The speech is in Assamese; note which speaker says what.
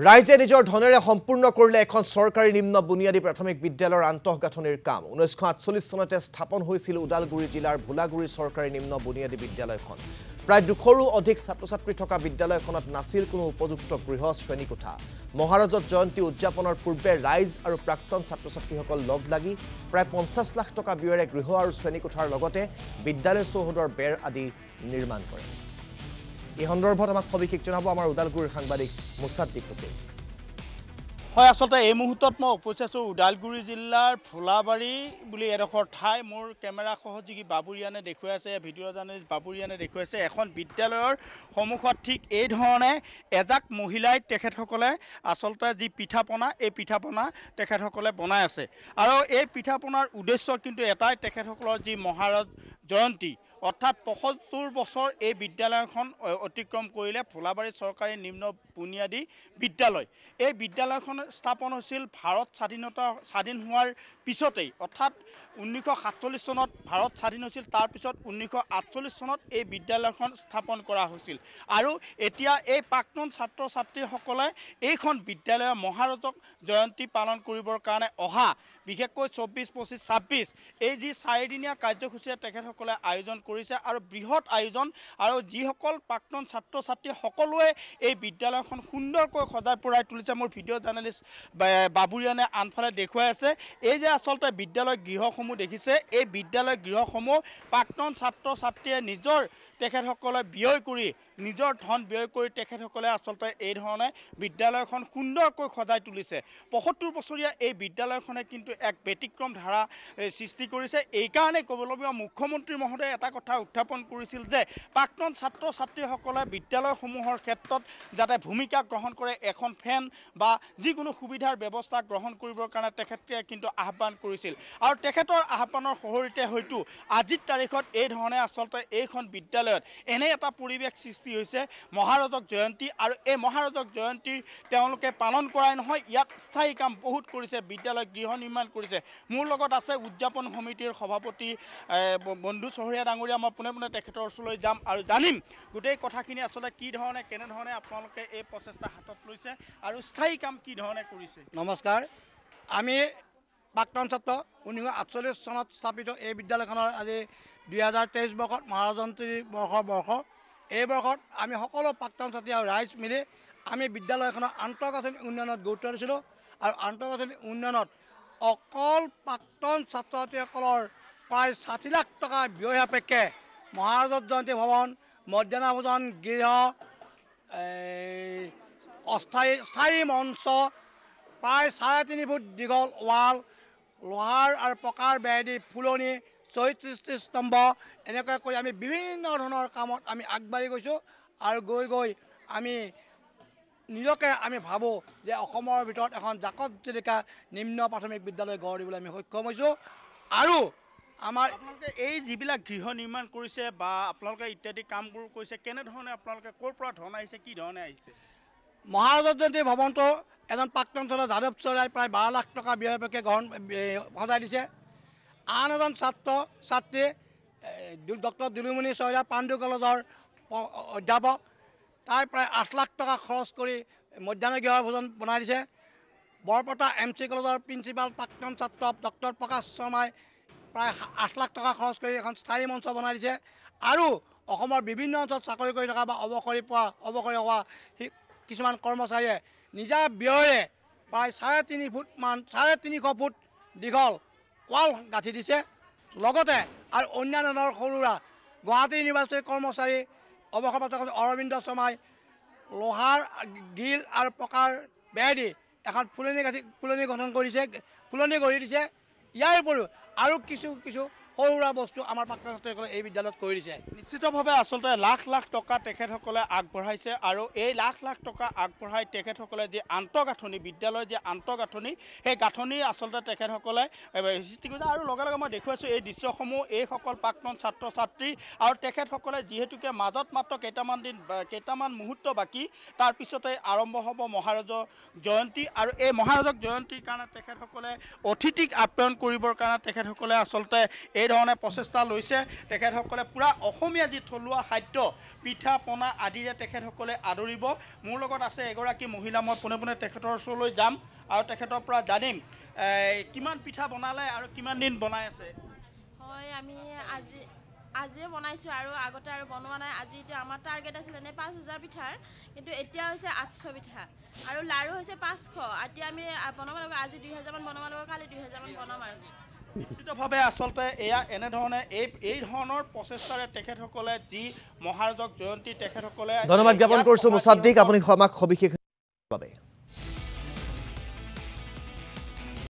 Speaker 1: ৰাইজে নিজৰ ধনেৰে সম্পূৰ্ণ কৰিলে এখন চৰকাৰী নিম্ন বুনিয়াদী প্ৰাথমিক বিদ্যালয়ৰ আন্তঃগাঁথনিৰ কাম 1948 চনতে স্থাপন হৈছিল ওদালগুৰি জিলাৰ ভোলাগুৰি চৰকাৰী নিম্ন বুনিয়াদী বিদ্যালয়খন প্ৰায় 200ৰো অধিক ছাত্ৰ-ছাত্ৰী থকা বিদ্যালয়খনত নাছিল কোনো উপযুক্ত গৃহ শ্ৰেণীকোঠা মহাৰাজত জয়ন্তী উদযাপনৰ পূৰ্বে ৰাইজ আৰু প্ৰাক্তন ছাত্ৰ-ছাত্ৰীসকল লগ লাগি প্ৰায় 50 লাখ টকা ব্যয়েৰে গৃহ আৰু শ্ৰেণীকোঠাৰ লগতে বিদ্যালয় চৌহদৰ বেৰ আদি নিৰ্মাণ কৰে এই সন্দৰ্ভত আমাক সবিশেষ জনাব আমাৰ ওদালগুৰিৰ সাংবাদিক মুছাদ্দিক হুছেইন
Speaker 2: হয় আসলতে এই মুহূৰ্তত মই উপস্থিত আছো ওদালগুৰি জিলাৰ ফুলাবাৰী বুলি এডোখৰ ঠাই মোৰ কেমেৰা সহযোগী বাবুৰিয়ানে দেখুৱাই আছে ভিডিঅ' জাৰ্নেলিষ্ট বাবুৰিয়ানে দেখুৱাই আছে এখন বিদ্যালয়ৰ সন্মুখত ঠিক এই ধৰণে এজাক মহিলাই তেখেতসকলে আসলতে যি পিঠাপনা এই পিঠাপনা তেখেতসকলে বনাই আছে আৰু এই পিঠাপনাৰ উদ্দেশ্য কিন্তু এটাই তেখেতসকলৰ যি মহাৰাজ জয়ন্তী অৰ্থাৎ ৭৫ বছৰ এই বিদ্যালয়খন অতিক্ৰম কৰিলে ফুলাবাৰী চৰকাৰী নিম্ন বুনিয়াদী বিদ্যালয় এই বিদ্যালয়খন স্থাপন হৈছিল ভাৰত স্বাধীন হোৱাৰ পিছতেই অৰ্থাৎ 1947 চনত ভাৰত স্বাধীন হৈছিল তাৰ পিছত 1948 চনত এই বিদ্যালয়খন স্থাপন কৰা হৈছিল আৰু এতিয়া এই প্ৰাক্তন ছাত্ৰ-ছাত্ৰীসকলে এইখন বিদ্যালয়ৰ মহাৰাজক জয়ন্তী পালন কৰিবৰ কাৰণে অহা বিশেষকৈ 24, 25, 26 এই যি 4 দিনীয়া কাৰ্যসূচীৰে তেখেতসকলে আয়োজন কৰিছে আৰু বৃহৎ আয়োজন আৰু যিসকল প্ৰাক্তন ছাত্ৰ-ছাত্ৰী সকলোৱে এই বিদ্যালয়খন সুন্দৰকৈ সজাই পৰাই তুলিছে মোৰ ভিডিঅ' জাৰ্নেলিষ্ট বাবুৰিয়ানে আনফালে দেখুৱাই আছে এই যে আসলতে বিদ্যালয় গৃহসমূহ দেখিছে এই বিদ্যালয় গৃহসমূহ প্ৰাক্তন ছাত্ৰ-ছাত্ৰীয়ে নিজৰ তেখেতসকলে ব্যয় কৰি নিজৰ ধন ব্যয় কৰি তেখেতসকলে আসলতে এই ধৰণে বিদ্যালয়খন সুন্দৰকৈ সজাই তুলিছে ৭৫ বছৰীয়া এই বিদ্যালয়খনে কিন্তু এক ব্যতিক্ৰম ধাৰা সৃষ্টি কৰিছে এই কাৰণে ক'বলগীয়া মুখ্যমন্ত্ৰী মহোদয়ে এটা কথা উত্থাপন কৰিছিল যে প্ৰাক্তন ছাত্ৰ-ছাত্ৰীসকলে বিদ্যালয়সমূহৰ ক্ষেত্ৰত যাতে ভূমিকা গ্ৰহণ কৰে এখন ফেন বা যিকোনো সুবিধাৰ ব্যৱস্থা গ্ৰহণ কৰিবৰ কাৰণে তেখেতে কিন্তু আহ্বান কৰিছিল আৰু তেখেতৰ আহ্বানৰ সহৰিতে হয়তো আজিৰ তাৰিখত এই ধৰণে আসলতে এইখন বিদ্যালয়ত এনে এটা পৰিৱেশ সৃষ্টি হৈছে মহাৰাজক জয়ন্তী আৰু এই মহাৰাজক জয়ন্তী তেওঁলোকে পালন কৰাই নহয় ইয়াত স্থায়ী কাম বহুত কৰিছে বিদ্যালয় গৃহ নিৰ্মাণ কৰিছে মোৰ লগত আছে উদযাপন সমিতিৰ সভাপতি বন্ধু চহৰীয়া ডাঙৰীয়া মই পুনে তেখেতৰ ওচৰলৈ যাম আৰু জানিম গোটেই কথাখিনি আসলে কি ধৰণে কেনে ধৰণে আপোনালোকে এই প্ৰচেষ্টা হাতত লৈছে আৰু স্থায়ী কাম কি ধৰণে কৰিছে
Speaker 3: নমস্কাৰ আমি প্ৰাক্তন ছাত্ৰ 1948 চনত স্থাপিত এই বিদ্যালয়খনৰ আজি 2023 বৰ্ষত মহাৰাজন্তী বৰ্ষ এই বৰ্ষত আমি সকলো প্ৰাক্তন ছাত্ৰী আৰু ৰাইজ মিলি আমি বিদ্যালয়খনৰ আন্তঃগাঁথনি উন্নয়নত গুৰুত্ব দিছিলোঁ আৰু আন্তঃগাঁথনি উন্নয়নত অকল প্ৰাক্তন ছাত্ৰ ছাত্ৰীসকলৰ প্ৰায় 60 লাখ টকা ব্যয় সাপেক্ষে মহাৰাজত জয়ন্তী ভৱন মধ্যাহ্ন ভোজন গৃহ স্থায়ী মঞ্চ প্ৰায় 3.5 ফুট দীঘল ৱাল লোহাৰ আৰু পকাৰ বেৰেদি ফুলনি 34 স্তম্ভ এনেকৈ কৰি আমি বিভিন্ন ধৰণৰ কামত আমি আগবাঢ়ি গৈছোঁ আৰু গৈ আমি নিজকে আমি ভাবোঁ যে অসমৰ ভিতৰত এখন জাকত জিলিকা নিম্ন প্ৰাথমিক বিদ্যালয় গঢ় দিবলৈ আমি সক্ষম হৈছোঁ আৰু আমাৰ
Speaker 2: আপোনালোকে এই যিবিলাক গৃহ নিৰ্মাণ কৰিছে বা আপোনালোকে ইত্যাদি কামবোৰ কৰিছে কেনেধৰণে আপোনালোকে ক'ৰ পৰা ধন আহিছে কি ধৰণে আহিছে
Speaker 3: মহাৰাজত জয়ন্তী ভৱনটো এজন প্ৰাক্তন ছাত্ৰ যাদৱ চৰাই প্ৰায় 12 লাখ টকা ব্যয় সাপেক্ষে সজাই দিছে আন এজন ছাত্ৰী ডক্টৰ দিলুমণি চহৰীয়া পাণ্ডু কলেজৰ অধ্যাপক তাই প্ৰায় 8 লাখ টকা খৰচ কৰি মধ্যাহ্ন গৃহৰ ভোজন বনাই দিছে বৰপেটা MC কলেজৰ প্ৰিন্সিপাল প্ৰাক্তন ছাত্ৰ ডক্টৰ প্ৰকাশ শৰ্মাই প্ৰায় 8 লাখ টকা খৰচ কৰি এখন স্থায়ী মঞ্চ বনাই দিছে আৰু অসমৰ বিভিন্ন অঞ্চলত চাকৰি কৰি থকা বা অৱসৰি হোৱা কিছুমান কৰ্মচাৰীয়ে নিজা ব্যয়েৰে প্ৰায় 350 ফুট দীঘল ৱাল গাঁঠি দিছে লগতে আৰু অন্যান্য সৰুৰা গুৱাহাটী ইউনিভাৰ্চিটিৰ কৰ্মচাৰী অৱসৰপ্ৰাপ্ত অৰবিন্দ শৰ্মাই লোহাৰ গিল আৰু পকাৰ বেৰেদি এখন ফুলনি গঠন কৰিছে ফুলনি গঢ়ি দিছে ইয়াৰ উপৰিও আৰু কিছু সৰুৰা বস্তু আমাৰ প্ৰাক্তন ছাত্ৰীসকলে এই বিদ্যালয়ত কৰি দিছে
Speaker 2: নিশ্চিতভাৱে আসলতে লাখ লাখ টকা তেখেতসকলে আগবঢ়াইছে আৰু এই লাখ লাখ টকা আগবঢ়াই তেখেতসকলে যি আন্তঃগাঁথনি বিদ্যালয়ৰ যি আন্তঃগাঁথনি সেই গাঁথনি আসলতে তেখেতসকলে সৃষ্টি কৰিছে আৰু লগে লগে মই দেখুৱাইছোঁ এই দৃশ্যসমূহ এইসকল প্ৰাক্তন ছাত্ৰ-ছাত্ৰী আৰু তেখেতসকলে যিহেতুকে মাজত মাত্ৰ কেইটামান মুহূৰ্ত বাকী তাৰপিছতে আৰম্ভ হ'ব মহাৰাজৰ জয়ন্তী আৰু এই মহাৰাজক জয়ন্তীৰ কাৰণে তেখেতসকলে অতিথিক আপ্যায়ন কৰিবৰ কাৰণে তেখেতসকলে আসলতে এই ধৰণে প্ৰচেষ্টা লৈছে তেখেতসকলে পূৰা অসমীয়া যি থলুৱা খাদ্য পিঠা পনা আদিৰে তেখেতসকলে আদৰিব মোৰ লগত আছে এগৰাকী মহিলা মই পোনে পোনে তেখেতৰ ওচৰলৈ যাম আৰু তেখেতৰ পৰা জানিম কিমান পিঠা বনালে আৰু কিমান দিন বনাই আছে
Speaker 4: হয় আমি আজিয়ে বনাইছোঁ আৰু আগতে আৰু বনোৱা নাই আজি এতিয়া আমাৰ টাৰ্গেট আছিলে নে 5000 পিঠাৰ কিন্তু এতিয়া হৈছে 800 পিঠা আৰু লাড়ু হৈছে 500 এতিয়া আমি বনাব লাগিব আজি 2000 মান বনাব লাগিব কালি 2000 মান বনাম আৰু
Speaker 2: নিশ্চিতভাৱে আচলতে এয়া এনেধৰণে এই ধৰণৰ প্ৰচেষ্টাৰে তেখেতসকলে যি মহাৰাজক জয়ন্তী তেখেতসকলে
Speaker 1: ধন্যবাদ জ্ঞাপন কৰিছোঁ মুছাদ্দিক আপুনি আমাক সবিশেষ বাবে